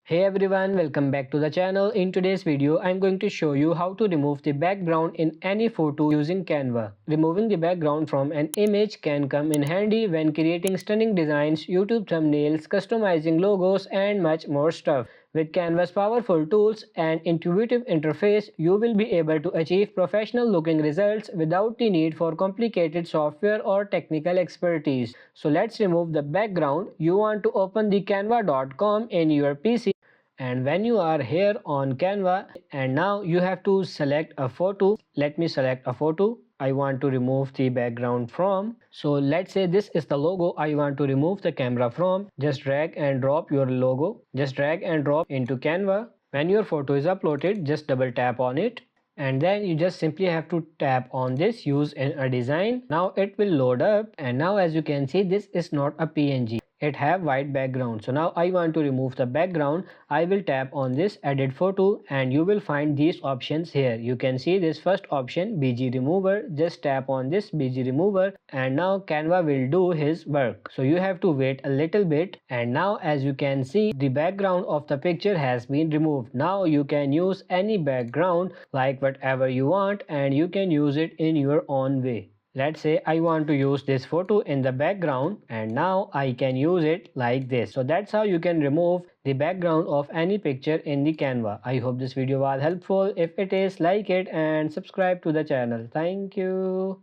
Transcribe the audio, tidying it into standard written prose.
Hey everyone, welcome back to the channel. In today's video, I'm going to show you how to remove the background in any photo using Canva. Removing the background from an image can come in handy when creating stunning designs, YouTube thumbnails, customizing logos, and much more stuff. With Canva's powerful tools and intuitive interface, you will be able to achieve professional looking results without the need for complicated software or technical expertise. So let's remove the background. You want to open the canva.com in your PC, and when you are here on Canva, and now you have to select a photo. Let me select a photo I want to remove the background from. So let's say this is the logo I want to remove the camera from. Just drag and drop your logo. Just drag and drop into Canva. When your photo is uploaded, just double tap on it, and then you just simply have to tap on this use in a design. Now it will load up, and now as you can see, this is not a PNG, it have white background. So now I want to remove the background. I will tap on this edit photo, and you will find these options here. You can see this first option, BG remover. Just tap on this BG remover, and now Canva will do his work. So you have to wait a little bit, and now as you can see, the background of the picture has been removed. Now you can use any background like whatever you want, and you can use it in your own way. Let's say I want to use this photo in the background, and now I can use it like this. So that's how you can remove the background of any picture in the Canva. I hope this video was helpful. If it is, like it and subscribe to the channel. Thank you.